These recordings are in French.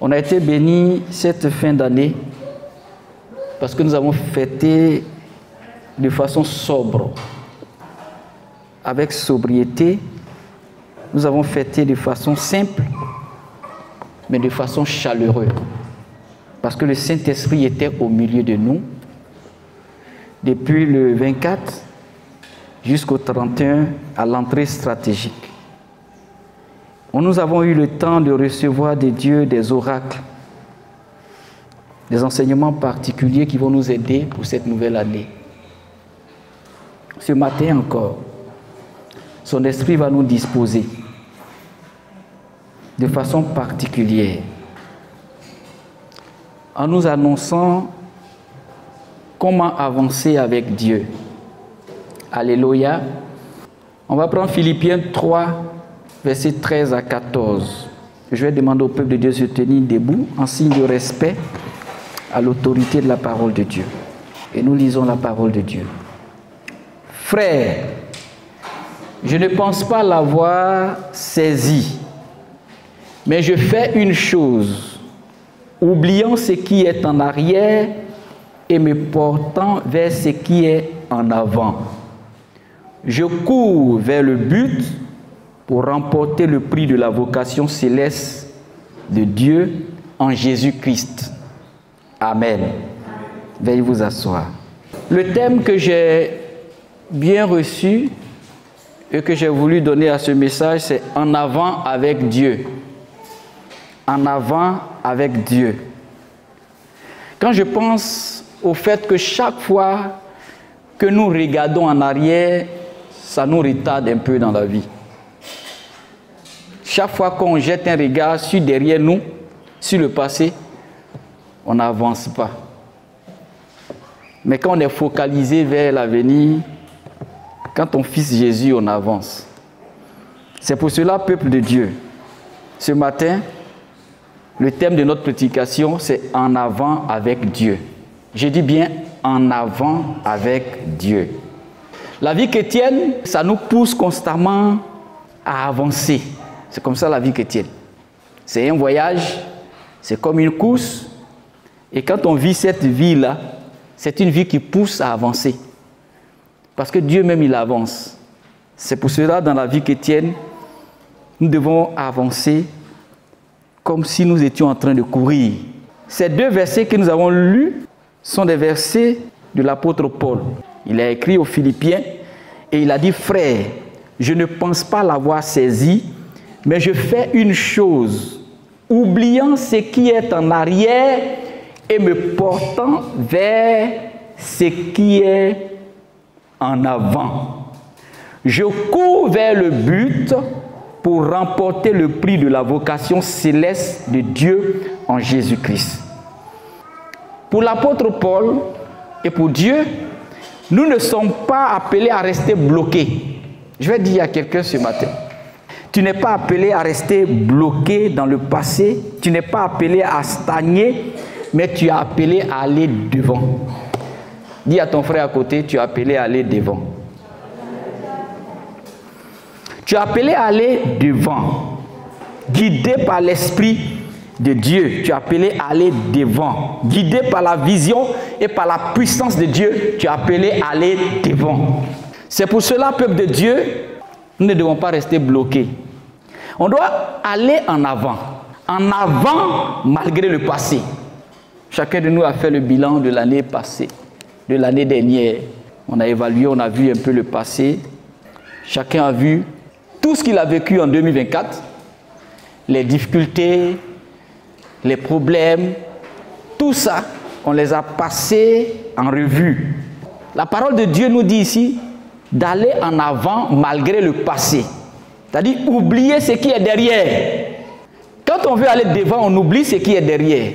On a été bénis cette fin d'année parce que nous avons fêté de façon sobre, avec sobriété. Nous avons fêté de façon simple, mais de façon chaleureuse, parce que le Saint-Esprit était au milieu de nous depuis le 24 jusqu'au 31 à l'entrée stratégique. Nous avons eu le temps de recevoir de Dieu des oracles, des enseignements particuliers qui vont nous aider pour cette nouvelle année. Ce matin encore, son esprit va nous disposer de façon particulière en nous annonçant comment avancer avec Dieu. Alléluia. On va prendre Philippiens 3, versets 13 à 14. Je vais demander au peuple de Dieu de se tenir debout en signe de respect à l'autorité de la parole de Dieu. Et nous lisons la parole de Dieu. Frères, je ne pense pas l'avoir saisi, mais je fais une chose, oubliant ce qui est en arrière et me portant vers ce qui est en avant. Je cours vers le but pour remporter le prix de la vocation céleste de Dieu en Jésus-Christ. Amen. Veuillez vous asseoir. Le thème que j'ai bien reçu et que j'ai voulu donner à ce message, c'est « En avant avec Dieu ». En avant avec Dieu. Quand je pense au fait que chaque fois que nous regardons en arrière, ça nous retarde un peu dans la vie. Chaque fois qu'on jette un regard sur derrière nous, sur le passé, on n'avance pas. Mais quand on est focalisé vers l'avenir, quand on fixe Jésus, on avance. C'est pour cela, peuple de Dieu, ce matin, le thème de notre prédication, c'est « En avant avec Dieu ». Je dis bien « En avant avec Dieu ». La vie chrétienne, ça nous pousse constamment à avancer. C'est comme ça la vie chrétienne. C'est un voyage, c'est comme une course. Et quand on vit cette vie-là, c'est une vie qui pousse à avancer. Parce que Dieu même, il avance. C'est pour cela, dans la vie chrétienne, nous devons avancer comme si nous étions en train de courir. Ces deux versets que nous avons lus sont des versets de l'apôtre Paul. Il a écrit aux Philippiens et il a dit « Frères, je ne pense pas l'avoir saisi, mais je fais une chose, oubliant ce qui est en arrière et me portant vers ce qui est en avant. Je cours vers le but pour remporter le prix de la vocation céleste de Dieu en Jésus-Christ. » Pour l'apôtre Paul et pour Dieu, nous ne sommes pas appelés à rester bloqués. Je vais dire à quelqu'un ce matin, tu n'es pas appelé à rester bloqué dans le passé, tu n'es pas appelé à stagner, mais tu es appelé à aller devant. Dis à ton frère à côté, tu es appelé à aller devant. Tu es appelé à aller devant, guidé par l'Esprit de Dieu. Tu es appelé à aller devant, guidé par la vision et par la puissance de Dieu. Tu es appelé à aller devant. C'est pour cela, peuple de Dieu, nous ne devons pas rester bloqués. On doit aller en avant malgré le passé. Chacun de nous a fait le bilan de l'année passée, de l'année dernière. On a évalué, on a vu un peu le passé. Chacun a vu tout ce qu'il a vécu en 2024, les difficultés, les problèmes, tout ça, on les a passés en revue. La parole de Dieu nous dit ici d'aller en avant malgré le passé. C'est-à-dire oublier ce qui est derrière. Quand on veut aller devant, on oublie ce qui est derrière.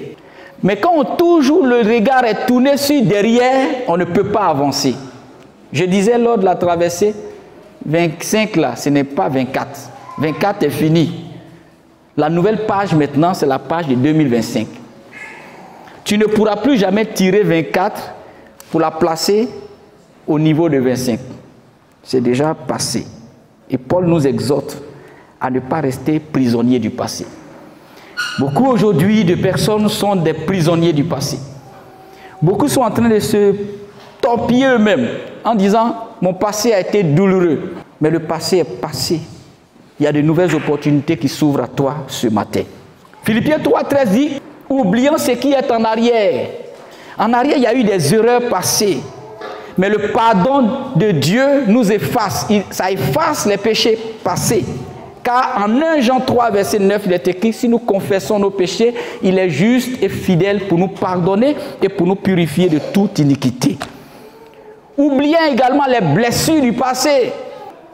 Mais quand toujours le regard est tourné sur derrière, on ne peut pas avancer. Je disais lors de la traversée, 25 là, ce n'est pas 24. 24 est fini. La nouvelle page maintenant, c'est la page de 2025. Tu ne pourras plus jamais tirer 24 pour la placer au niveau de 25. C'est déjà passé. Et Paul nous exhorte à ne pas rester prisonnier du passé. Beaucoup aujourd'hui de personnes sont des prisonniers du passé. Beaucoup sont en train de se torpiller eux-mêmes en disant « mon passé a été douloureux ». Mais le passé est passé. Il y a de nouvelles opportunités qui s'ouvrent à toi ce matin. Philippiens 3,13 dit « oubliant ce qui est en arrière ». En arrière, il y a eu des erreurs passées. Mais le pardon de Dieu nous efface. Ça efface les péchés passés. Car en 1 Jean 3, verset 9, il est écrit, si nous confessons nos péchés, il est juste et fidèle pour nous pardonner et pour nous purifier de toute iniquité. Oubliant également les blessures du passé.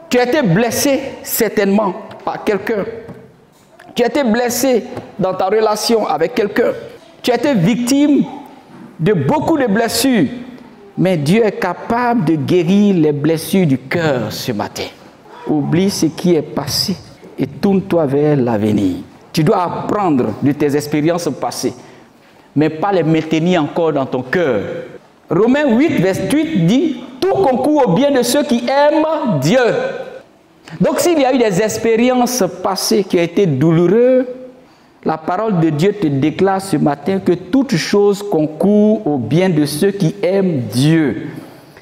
Tu as été blessé certainement par quelqu'un. Tu as été blessé dans ta relation avec quelqu'un. Tu as été victime de beaucoup de blessures. Mais Dieu est capable de guérir les blessures du cœur ce matin. Oublie ce qui est passé et tourne-toi vers l'avenir. Tu dois apprendre de tes expériences passées, mais pas les maintenir encore dans ton cœur. Romains 8, verset 8 dit « Tout concourt au bien de ceux qui aiment Dieu ». Donc s'il y a eu des expériences passées qui ont été douloureuses, la parole de Dieu te déclare ce matin que toute chose concourt au bien de ceux qui aiment Dieu.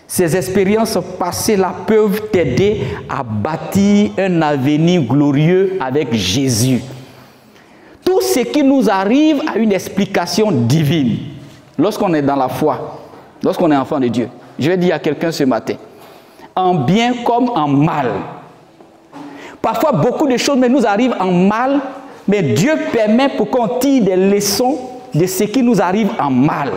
Ces expériences passées-là peuvent t'aider à bâtir un avenir glorieux avec Jésus. Tout ce qui nous arrive a une explication divine. Lorsqu'on est dans la foi, lorsqu'on est enfant de Dieu, je vais dire à quelqu'un ce matin, en bien comme en mal. Parfois, beaucoup de choses nous arrivent en mal, mais Dieu permet pour qu'on tire des leçons de ce qui nous arrive en mal.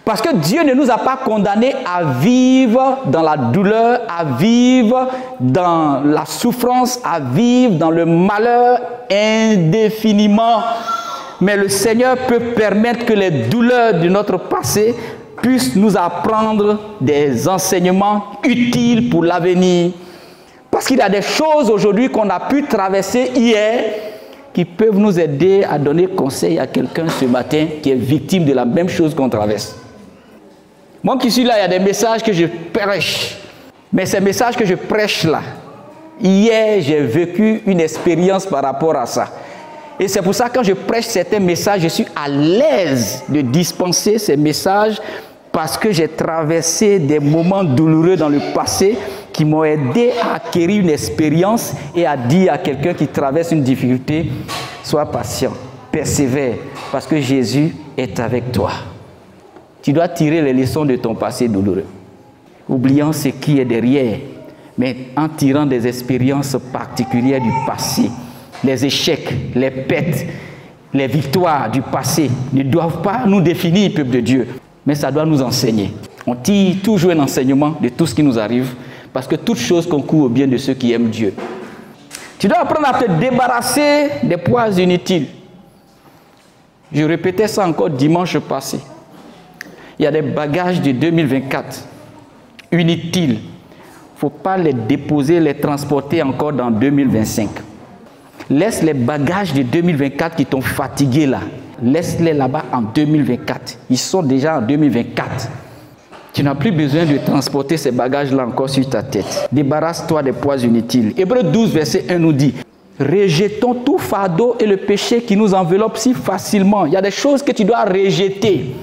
Parce que Dieu ne nous a pas condamnés à vivre dans la douleur, à vivre dans la souffrance, à vivre dans le malheur indéfiniment. Mais le Seigneur peut permettre que les douleurs de notre passé puissent nous apprendre des enseignements utiles pour l'avenir. Parce qu'il y a des choses aujourd'hui qu'on a pu traverser hier qui peuvent nous aider à donner conseil à quelqu'un ce matin qui est victime de la même chose qu'on traverse. Moi qui suis là, il y a des messages que je prêche. Mais ces messages que je prêche là, hier j'ai vécu une expérience par rapport à ça. Et c'est pour ça que quand je prêche certains messages, je suis à l'aise de dispenser ces messages parce que j'ai traversé des moments douloureux dans le passé qui m'ont aidé à acquérir une expérience et à dire à quelqu'un qui traverse une difficulté, sois patient, persévère, parce que Jésus est avec toi. Tu dois tirer les leçons de ton passé douloureux, oubliant ce qui est derrière, mais en tirant des expériences particulières du passé. Les échecs, les pertes, les victoires du passé ne doivent pas nous définir, peuple de Dieu, mais ça doit nous enseigner. On tire toujours un enseignement de tout ce qui nous arrive, parce que toute chose concourt au bien de ceux qui aiment Dieu. Tu dois apprendre à te débarrasser des poids inutiles. Je répétais ça encore dimanche passé. Il y a des bagages de 2024 inutiles. Il ne faut pas les déposer, les transporter encore dans 2025. Laisse les bagages de 2024 qui t'ont fatigué là. Laisse-les là-bas en 2024. Ils sont déjà en 2024. Tu n'as plus besoin de transporter ces bagages-là encore sur ta tête. Débarrasse-toi des poids inutiles. Hébreux 12, verset 1 nous dit « Rejetons tout fardeau et le péché qui nous enveloppe si facilement. » Il y a des choses que tu dois rejeter.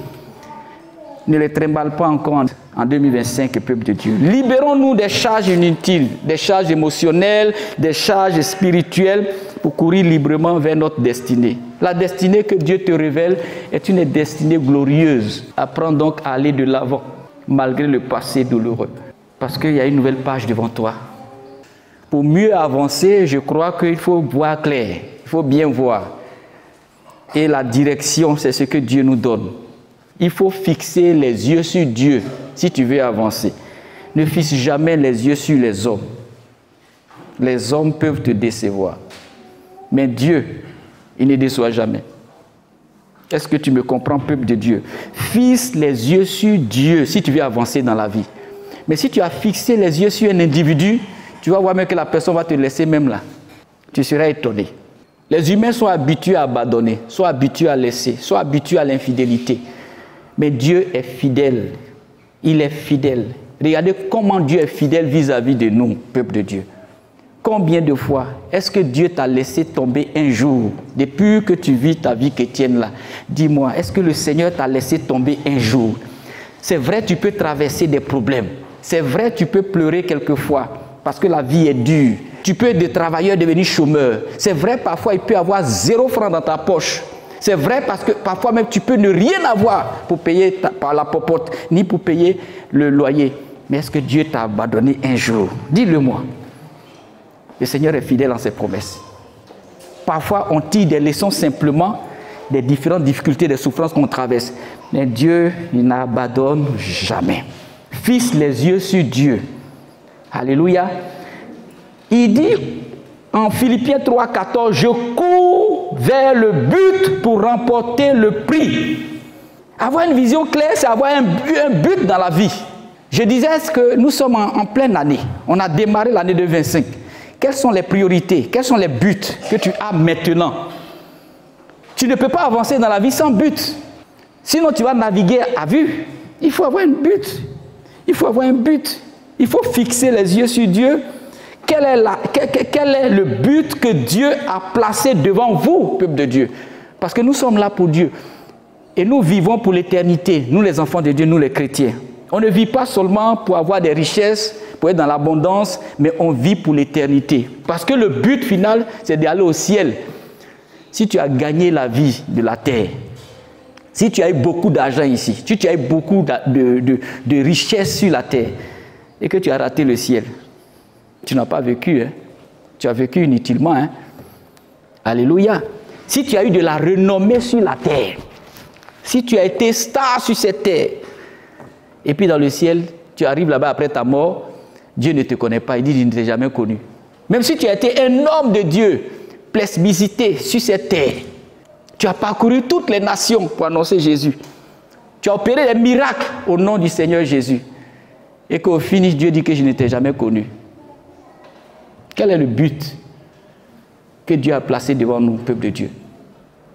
Ne les trimballe pas encore en 2025, peuple de Dieu. Libérons-nous des charges inutiles, des charges émotionnelles, des charges spirituelles pour courir librement vers notre destinée. La destinée que Dieu te révèle est une destinée glorieuse. Apprends donc à aller de l'avant, malgré le passé douloureux. Parce qu'il y a une nouvelle page devant toi. Pour mieux avancer, je crois qu'il faut voir clair. Il faut bien voir. Et la direction, c'est ce que Dieu nous donne. Il faut fixer les yeux sur Dieu si tu veux avancer. Ne fixe jamais les yeux sur les hommes. Les hommes peuvent te décevoir. Mais Dieu, il ne déçoit jamais. Est-ce que tu me comprends, peuple de Dieu? Fixe les yeux sur Dieu si tu veux avancer dans la vie. Mais si tu as fixé les yeux sur un individu, tu vas voir même que la personne va te laisser même là. Tu seras étonné. Les humains sont habitués à abandonner, sont habitués à laisser, sont habitués à l'infidélité. Mais Dieu est fidèle. Il est fidèle. Regardez comment Dieu est fidèle vis-à-vis de nous, peuple de Dieu. combien de fois est-ce que Dieu t'a laissé tomber un jour, depuis que tu vis ta vie chrétienne là? Dis-moi, est-ce que le Seigneur t'a laissé tomber un jour? C'est vrai, tu peux traverser des problèmes. C'est vrai, tu peux pleurer quelquefois parce que la vie est dure. Tu peux être travailleur devenir chômeur. C'est vrai, parfois il peut y avoir 0 franc dans ta poche. C'est vrai parce que parfois même tu peux ne rien avoir pour payer par la popote, ni pour payer le loyer. Mais est-ce que Dieu t'a abandonné un jour? Dis-le-moi. Le Seigneur est fidèle en ses promesses. Parfois on tire des leçons simplement des différentes difficultés, des souffrances qu'on traverse. Mais Dieu, il n'abandonne jamais. Fixe les yeux sur Dieu. Alléluia. Il dit en Philippiens 3,14, je cours vers le but pour remporter le prix. Avoir une vision claire, c'est avoir un but dans la vie. Je disais que nous sommes en pleine année. On a démarré l'année 2025. Quelles sont les priorités? Quels sont les buts que tu as maintenant? Tu ne peux pas avancer dans la vie sans but. Sinon, tu vas naviguer à vue. Il faut avoir un but. Il faut avoir un but. Il faut fixer les yeux sur Dieu. Quel est le but que Dieu a placé devant vous, peuple de Dieu? Parce que nous sommes là pour Dieu. Et nous vivons pour l'éternité. Nous, les enfants de Dieu, nous, les chrétiens. On ne vit pas seulement pour avoir des richesses, pour être dans l'abondance, mais on vit pour l'éternité. Parce que le but final, c'est d'aller au ciel. Si tu as gagné la vie de la terre, si tu as eu beaucoup d'argent ici, si tu as eu beaucoup de richesses sur la terre, et que tu as raté le ciel, tu n'as pas vécu, hein? Tu as vécu inutilement. Hein? Alléluia. Si tu as eu de la renommée sur la terre, si tu as été star sur cette terre, et puis dans le ciel, tu arrives là-bas après ta mort, Dieu ne te connaît pas, il dit, il ne t'a jamais connu. Même si tu as été un homme de Dieu, plébiscité sur cette terre, tu as parcouru toutes les nations pour annoncer Jésus. Tu as opéré des miracles au nom du Seigneur Jésus. Et qu'au finish, Dieu dit que je ne t'ai jamais connu. Quel est le but que Dieu a placé devant nous, peuple de Dieu?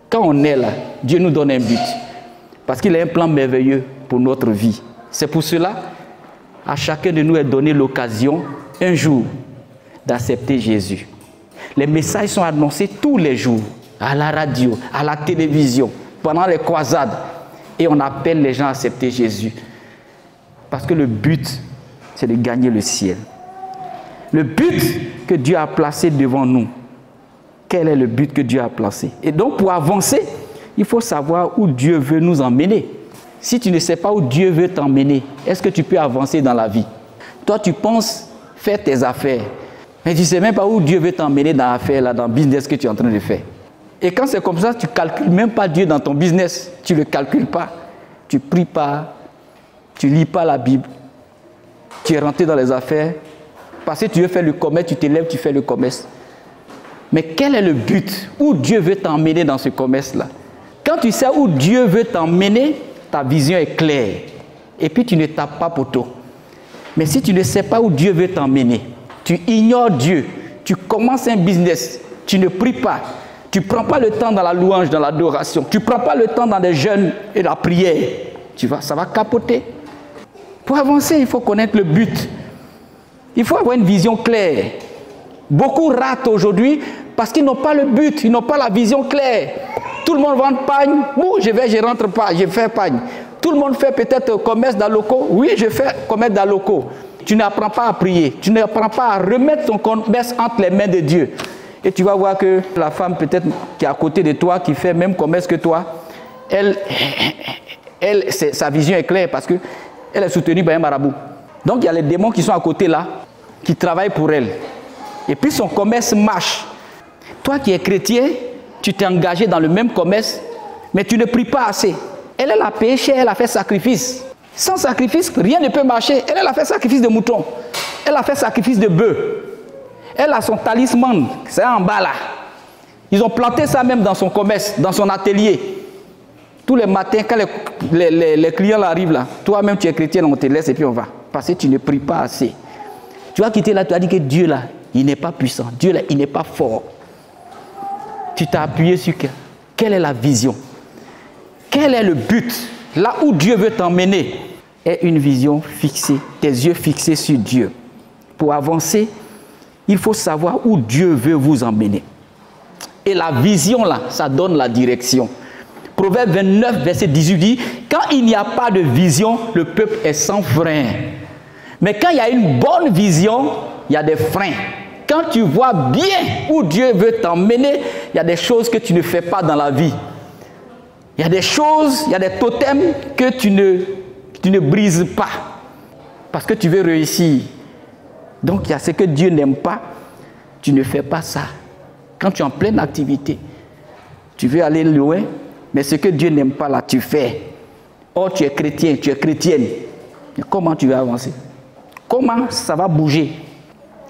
Quand on est là, Dieu nous donne un but. Parce qu'il a un plan merveilleux pour notre vie. C'est pour cela, à chacun de nous est donné l'occasion, un jour, d'accepter Jésus. Les messages sont annoncés tous les jours, à la radio, à la télévision, pendant les croisades. Et on appelle les gens à accepter Jésus. Parce que le but, c'est de gagner le ciel. Le but que Dieu a placé devant nous. Quel est le but que Dieu a placé? Et donc, pour avancer, il faut savoir où Dieu veut nous emmener. Si tu ne sais pas où Dieu veut t'emmener, est-ce que tu peux avancer dans la vie? Toi, tu penses faire tes affaires, mais tu ne sais même pas où Dieu veut t'emmener dans l'affaire, là, dans le business que tu es en train de faire. Et quand c'est comme ça, tu ne calcules même pas Dieu dans ton business. Tu ne le calcules pas. Tu ne pries pas. Tu ne lis pas la Bible. Tu es rentré dans les affaires. Parce que tu veux faire le commerce, tu te lèves, tu fais le commerce. Mais quel est le but? Où Dieu veut t'emmener dans ce commerce-là? Quand tu sais où Dieu veut t'emmener, ta vision est claire. Et puis tu ne tapes pas poteau. Mais si tu ne sais pas où Dieu veut t'emmener, tu ignores Dieu, tu commences un business, tu ne pries pas, tu ne prends pas le temps dans la louange, dans l'adoration, tu ne prends pas le temps dans les jeûnes et la prière, ça va capoter. Pour avancer, il faut connaître le but. Il faut avoir une vision claire. Beaucoup ratent aujourd'hui parce qu'ils n'ont pas le but, ils n'ont pas la vision claire. Tout le monde vend pagne, je rentre pas, je fais pagne. Tout le monde fait peut-être commerce dans locaux, oui, je fais commerce dans locaux. Tu n'apprends pas à prier, tu n'apprends pas à remettre ton commerce entre les mains de Dieu. Et tu vas voir que la femme peut-être qui est à côté de toi, qui fait le même commerce que toi, sa vision est claire parce qu'elle est soutenue par un marabout. Donc il y a les démons qui sont à côté là, qui travaillent pour elle. Et puis son commerce marche. Toi qui es chrétien, tu t'es engagé dans le même commerce, mais tu ne pries pas assez. Elle a payé cher, elle a fait sacrifice. Sans sacrifice, rien ne peut marcher. Elle a fait sacrifice de mouton. Elle a fait sacrifice de bœuf. Elle a son talisman, c'est en bas là. Ils ont planté ça même dans son commerce, dans son atelier. Tous les matins, quand les clients arrivent là, toi-même tu es chrétien, on te laisse et puis on va. Parce que tu ne pries pas assez. Tu vas quitter là, tu as dit que Dieu là, il n'est pas puissant. Dieu là, il n'est pas fort. Tu t'as appuyé sur quelle est la vision? Quel est le but? Là où Dieu veut t'emmener est une vision fixée, tes yeux fixés sur Dieu. Pour avancer, il faut savoir où Dieu veut vous emmener. Et la vision là, ça donne la direction. Proverbe 29, verset 18 dit, quand il n'y a pas de vision, le peuple est sans frein. Mais quand il y a une bonne vision, il y a des freins. Quand tu vois bien où Dieu veut t'emmener, il y a des choses que tu ne fais pas dans la vie. Il y a des choses, il y a des totems que tu ne brises pas. Parce que tu veux réussir. Donc il y a ce que Dieu n'aime pas, tu ne fais pas ça. Quand tu es en pleine activité, tu veux aller loin, mais ce que Dieu n'aime pas là, tu fais. Or tu es chrétien, tu es chrétienne. Mais comment tu vas avancer? Comment ça va bouger?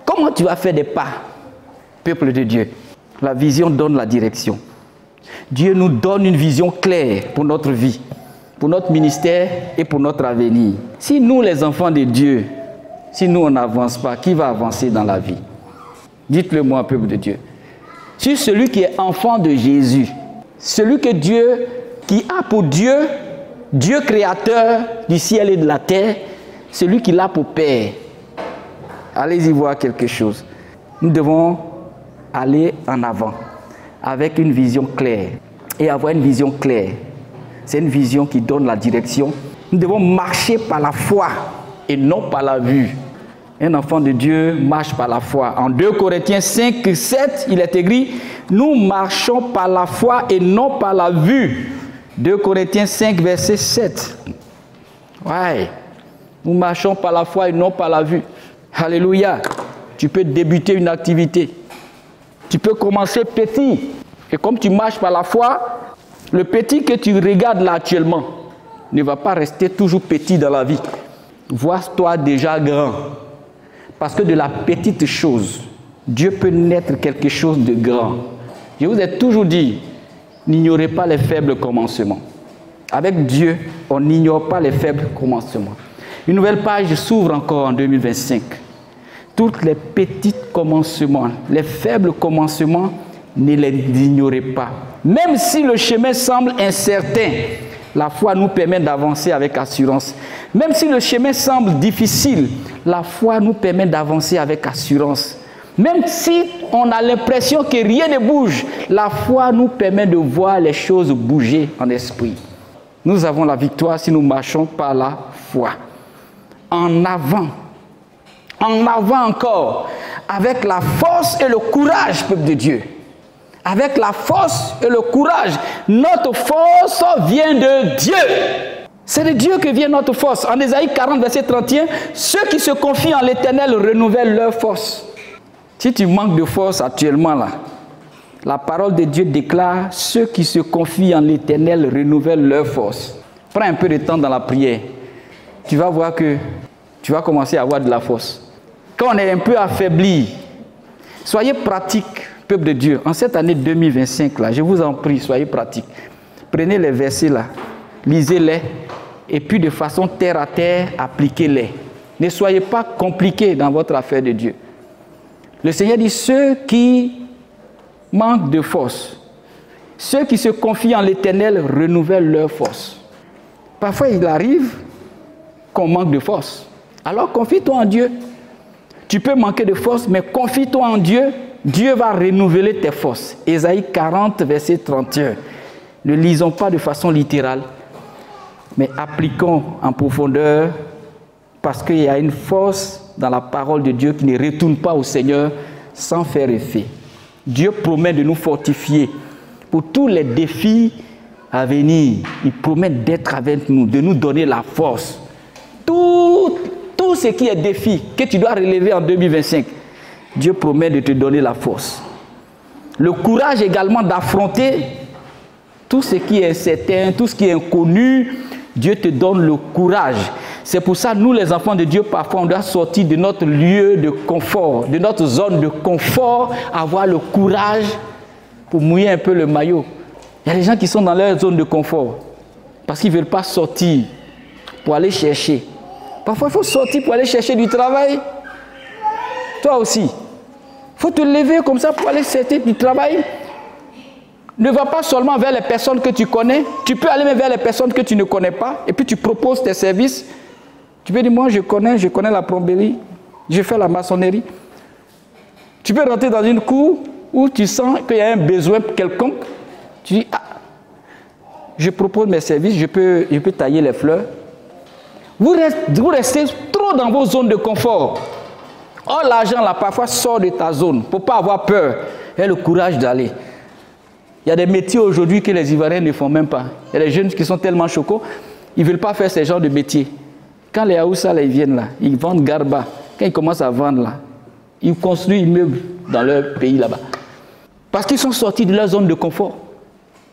Comment tu vas faire des pas? Peuple de Dieu, la vision donne la direction. Dieu nous donne une vision claire pour notre vie, pour notre ministère et pour notre avenir. Si nous, les enfants de Dieu, si nous on n'avance pas, qui va avancer dans la vie? Dites-le moi, peuple de Dieu. Si celui qui est enfant de Jésus, celui que Dieu, qui a pour Dieu, Dieu créateur du ciel et de la terre, celui qui l'a pour Père, allez-y voir quelque chose. Nous devons aller en avant avec une vision claire. Et avoir une vision claire, c'est une vision qui donne la direction. Nous devons marcher par la foi et non par la vue. Un enfant de Dieu marche par la foi. En 2 Corinthiens 5, 7, il est écrit, nous marchons par la foi et non par la vue. 2 Corinthiens 5, verset 7. Ouais. Nous marchons par la foi et non par la vue. Alléluia. Tu peux débuter une activité. Tu peux commencer petit. Et comme tu marches par la foi, le petit que tu regardes là actuellement ne va pas rester toujours petit dans la vie. Vois-toi déjà grand. Parce que de la petite chose, Dieu peut naître quelque chose de grand. Je vous ai toujours dit, n'ignorez pas les faibles commencements. Avec Dieu, on n'ignore pas les faibles commencements. Une nouvelle page s'ouvre encore en 2025. Tous les petits commencements, les faibles commencements, ne les ignorez pas. Même si le chemin semble incertain, la foi nous permet d'avancer avec assurance. Même si le chemin semble difficile, la foi nous permet d'avancer avec assurance. Même si on a l'impression que rien ne bouge, la foi nous permet de voir les choses bouger en esprit. Nous avons la victoire si nous marchons par la foi. En avant encore, avec la force et le courage, peuple de Dieu. Avec la force et le courage. Notre force vient de Dieu. C'est de Dieu que vient notre force. En Ésaïe 40, verset 31, ceux qui se confient en l'Éternel renouvellent leur force. Si tu manques de force actuellement là, la parole de Dieu déclare, ceux qui se confient en l'Éternel renouvellent leur force. Prends un peu de temps dans la prière. Tu vas voir que tu vas commencer à avoir de la force. Quand on est un peu affaibli, soyez pratiques. Peuple de Dieu, en cette année 2025 là, je vous en prie, soyez pratiques. Prenez les versets là, lisez-les et puis de façon terre à terre, appliquez-les. Ne soyez pas compliqués dans votre affaire de Dieu. Le Seigneur dit, ceux qui manquent de force, ceux qui se confient en l'Éternel renouvellent leur force. Parfois il arrive qu'on manque de force. Alors confie-toi en Dieu. Tu peux manquer de force, mais confie-toi en Dieu. Dieu va renouveler tes forces. Ésaïe 40, verset 31. Ne lisons pas de façon littérale, mais appliquons en profondeur, parce qu'il y a une force dans la parole de Dieu qui ne retourne pas au Seigneur sans faire effet. Dieu promet de nous fortifier pour tous les défis à venir. Il promet d'être avec nous, de nous donner la force. Tout ce qui est défi que tu dois relever en 2025, Dieu promet de te donner la force. Le courage également d'affronter tout ce qui est incertain, tout ce qui est inconnu. Dieu te donne le courage. C'est pour ça, nous les enfants de Dieu, parfois on doit sortir de notre lieu de confort, de notre zone de confort, avoir le courage pour mouiller un peu le maillot. Il y a des gens qui sont dans leur zone de confort parce qu'ils ne veulent pas sortir pour aller chercher. Parfois, il faut sortir pour aller chercher du travail. Toi aussi. Il faut te lever comme ça pour aller chercher du travail. Ne va pas seulement vers les personnes que tu connais. Tu peux aller même vers les personnes que tu ne connais pas. Et puis tu proposes tes services. Tu peux dire, moi je connais la plomberie. Je fais la maçonnerie. Tu peux rentrer dans une cour où tu sens qu'il y a un besoin quelconque. Tu dis, ah, je propose mes services, je peux tailler les fleurs. Vous restez trop dans vos zones de confort. Or, l'argent, là, parfois, sort de ta zone pour ne pas avoir peur et le courage d'aller. Il y a des métiers aujourd'hui que les Ivoiriens ne font même pas. Il y a des jeunes qui sont tellement chocos, ils ne veulent pas faire ce genre de métier. Quand les Haoussa, ils viennent là, ils vendent garba. Quand ils commencent à vendre là, ils construisent immeubles dans leur pays là-bas. Parce qu'ils sont sortis de leur zone de confort.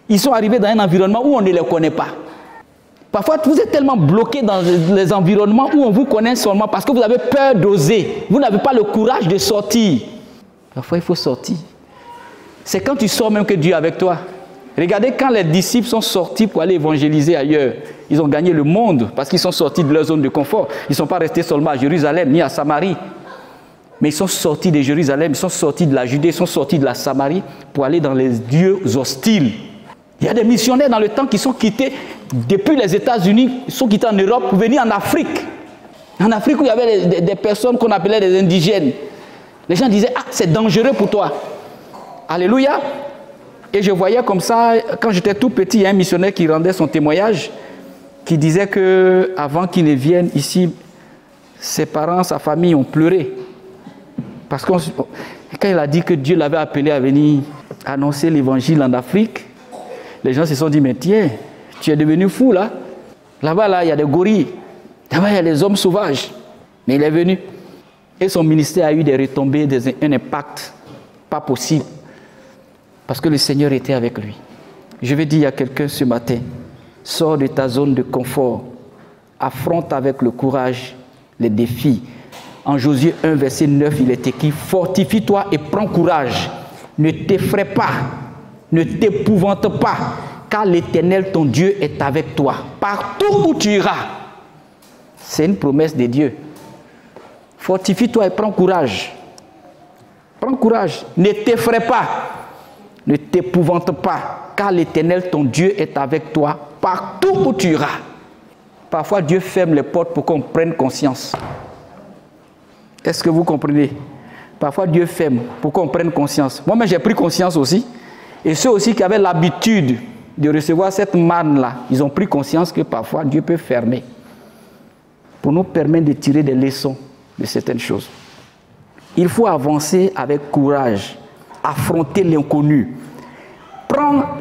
Ils sont arrivés dans un environnement où on ne les connaît pas. Parfois, vous êtes tellement bloqué dans les environnements où on vous connaît seulement parce que vous avez peur d'oser. Vous n'avez pas le courage de sortir. Parfois, il faut sortir. C'est quand tu sors même que Dieu est avec toi. Regardez quand les disciples sont sortis pour aller évangéliser ailleurs. Ils ont gagné le monde parce qu'ils sont sortis de leur zone de confort. Ils ne sont pas restés seulement à Jérusalem ni à Samarie. Mais ils sont sortis de Jérusalem, ils sont sortis de la Judée, ils sont sortis de la Samarie pour aller dans les lieux hostiles. Il y a des missionnaires dans le temps qui sont quittés depuis les États-Unis, ils sont quittés en Europe pour venir en Afrique. En Afrique où il y avait des personnes qu'on appelait des indigènes. Les gens disaient, ah, c'est dangereux pour toi. Alléluia. Et je voyais comme ça, quand j'étais tout petit, il y a un missionnaire qui rendait son témoignage, qui disait qu'avant qu'il ne vienne ici, ses parents, sa famille ont pleuré. Parce que quand il a dit que Dieu l'avait appelé à venir annoncer l'évangile en Afrique, les gens se sont dit, mais tiens, tu es devenu fou là. Là-bas, là, il y a des gorilles. Là-bas, il y a des hommes sauvages. Mais il est venu. Et son ministère a eu des retombées, un impact pas possible. Parce que le Seigneur était avec lui. Je vais dire à quelqu'un ce matin, sors de ta zone de confort. Affronte avec le courage les défis. En Josué 1, verset 9, il est écrit, fortifie-toi et prends courage. Ne t'effraie pas, ne t'épouvante pas, car l'Éternel, ton Dieu, est avec toi. Partout où tu iras. C'est une promesse de Dieu. Fortifie-toi et prends courage. Prends courage. Ne t'effraie pas. Ne t'épouvante pas, car l'Éternel, ton Dieu, est avec toi partout où tu iras. Parfois, Dieu ferme les portes pour qu'on prenne conscience. Est-ce que vous comprenez? Parfois, Dieu ferme pour qu'on prenne conscience. Moi-même, j'ai pris conscience aussi. Et ceux aussi qui avaient l'habitude de recevoir cette manne-là, ils ont pris conscience que parfois, Dieu peut fermer pour nous permettre de tirer des leçons de certaines choses. Il faut avancer avec courage, affronter l'inconnu.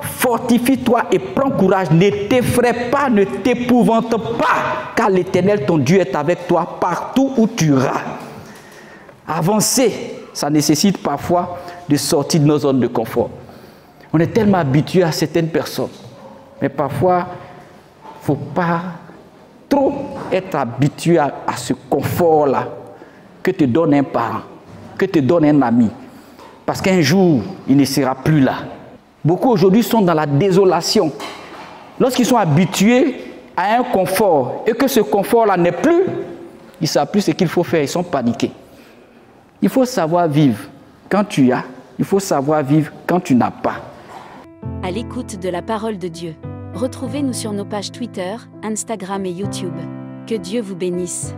Fortifie-toi et prends courage. Ne t'effraie pas, ne t'épouvante pas, car l'Éternel, ton Dieu, est avec toi partout où tu iras. Avancer, ça nécessite parfois de sortir de nos zones de confort. On est tellement habitué à certaines personnes. Mais parfois, il ne faut pas trop être habitué à ce confort-là que te donne un parent, que te donne un ami. Parce qu'un jour, il ne sera plus là. Beaucoup aujourd'hui sont dans la désolation. Lorsqu'ils sont habitués à un confort et que ce confort-là n'est plus, ils ne savent plus ce qu'il faut faire, ils sont paniqués. Il faut savoir vivre quand tu as, il faut savoir vivre quand tu n'as pas. À l'écoute de la parole de Dieu. Retrouvez-nous sur nos pages Twitter, Instagram et YouTube. Que Dieu vous bénisse.